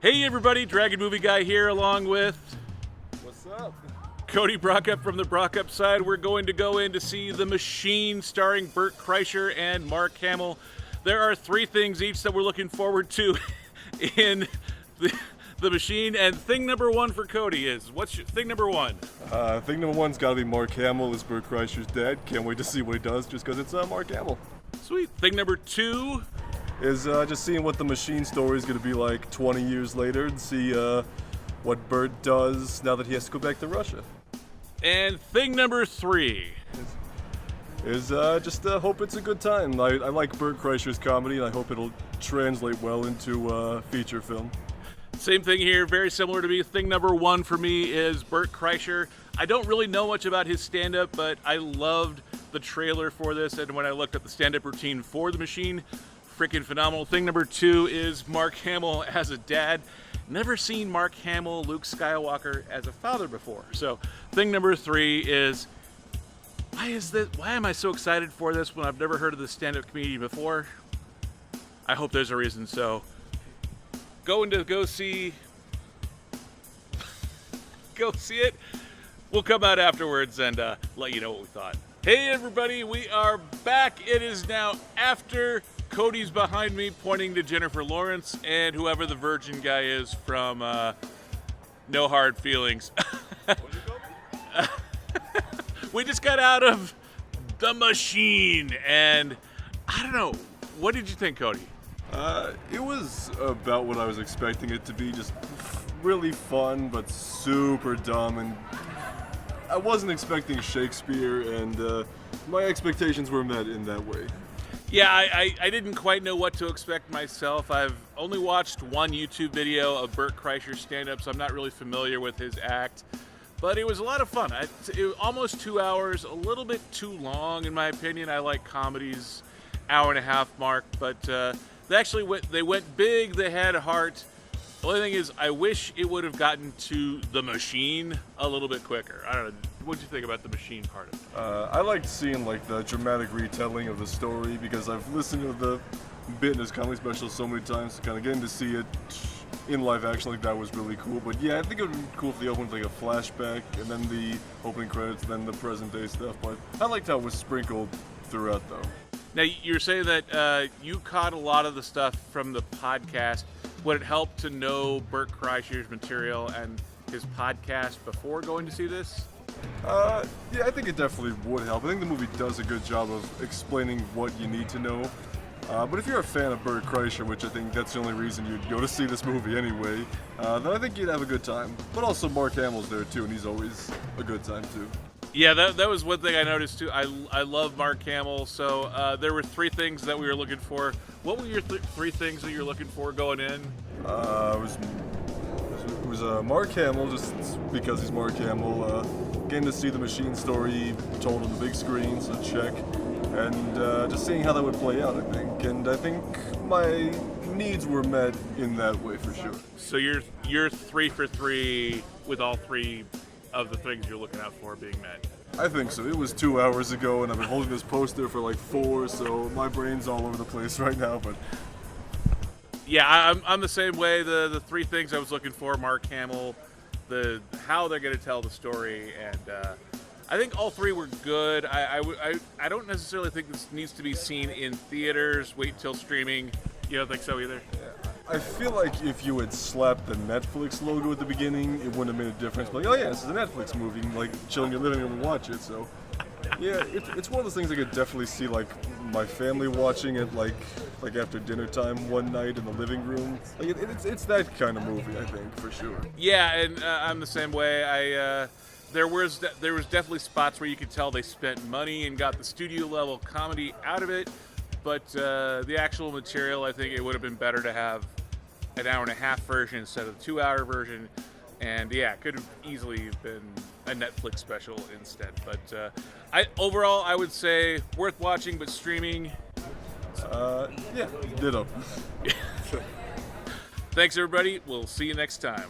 Hey everybody, Dragon Movie Guy here along with... What's up? Cody Brockopp from the Brockopp side. We're going to go in to see The Machine starring Bert Kreischer and Mark Hamill. There are three things each that we're looking forward to in the Machine, and thing number one for Cody is, what's thing number one? Thing number one's gotta be Mark Hamill as Bert Kreischer's dad. Can't wait to see what he does just because it's Mark Hamill. Sweet. Thing number two is just seeing what the Machine story is going to be like 20 years later and see what Bert does now that he has to go back to Russia. And thing number three is just hope it's a good time. I like Bert Kreischer's comedy and I hope it'll translate well into feature film. Same thing here, very similar to me. Thing number one for me is Bert Kreischer. I don't really know much about his stand-up, but I loved the trailer for this, and when I looked at the stand-up routine for The Machine, freaking phenomenal. Thing number two is Mark Hamill as a dad. Never seen Mark Hamill, Luke Skywalker, as a father before. So thing number three is, why am I so excited for this when I've never heard of this stand-up comedian before? I hope there's a reason. So go see it. We'll come out afterwards and let you know what we thought. Hey everybody, we are back. It is now after Cody's behind me pointing to Jennifer Lawrence and whoever the virgin guy is from No Hard Feelings. We just got out of The Machine, and I don't know, what did you think, Cody? It was about what I was expecting it to be, just really fun but super dumb, and I wasn't expecting Shakespeare, and my expectations were met in that way. Yeah, I didn't quite know what to expect myself. I've only watched one YouTube video of Bert Kreischer's stand-up, so I'm not really familiar with his act. But it was a lot of fun. It was almost 2 hours, a little bit too long in my opinion. I like comedies, hour and a half mark, but they went big, they had a heart. The only thing is, I wish it would have gotten to The Machine a little bit quicker. I don't know. What did you think about The Machine part of it? I liked seeing like the dramatic retelling of the story because I've listened to the bit in his comedy special so many times, so kind of getting to see it in live action like that was really cool. But yeah, I think it would be cool if they opened like a flashback and then the opening credits, then the present day stuff. But I liked how it was sprinkled throughout though. Now, you're saying that you caught a lot of the stuff from the podcast. Would it help to know Bert Kreischer's material and his podcast before going to see this? Yeah, I think it definitely would help. I think the movie does a good job of explaining what you need to know. But if you're a fan of Bert Kreischer, which I think that's the only reason you'd go to see this movie anyway, then I think you'd have a good time. But also Mark Hamill's there too, and he's always a good time too. Yeah, that was one thing I noticed too. I love Mark Hamill, so there were three things that we were looking for. What were your three things that you're looking for going in? It was Mark Hamill, just because he's Mark Hamill. Getting to see the Machine story told on the big screen, so check. And just seeing how that would play out, I think. And I think my needs were met in that way for sure. So you're 3 for 3 with all three of the things you're looking out for being met. I think so. It was 2 hours ago, and I've been holding this poster for like 4, so my brain's all over the place right now. But yeah, I'm the same way. The three things I was looking for: Mark Hamill, how they're going to tell the story, and I think all three were good. I don't necessarily think this needs to be seen in theaters. Wait till streaming. You don't think so either? Yeah. I feel like if you had slapped the Netflix logo at the beginning, it wouldn't have made a difference. But like, oh yeah, this is a Netflix movie. You can, like, chill in your living room and watch it. So yeah, it's one of those things I could definitely see like my family watching it like after dinner time one night in the living room. Like it's that kind of movie, I think, for sure. Yeah, and I'm the same way. There was definitely spots where you could tell they spent money and got the studio level comedy out of it, but the actual material, I think it would have been better to have an hour and a half version instead of the 2 hour version. And yeah, it could have easily been a Netflix special instead. But overall, I would say worth watching, but streaming. Yeah, ditto. Thanks, everybody. We'll see you next time.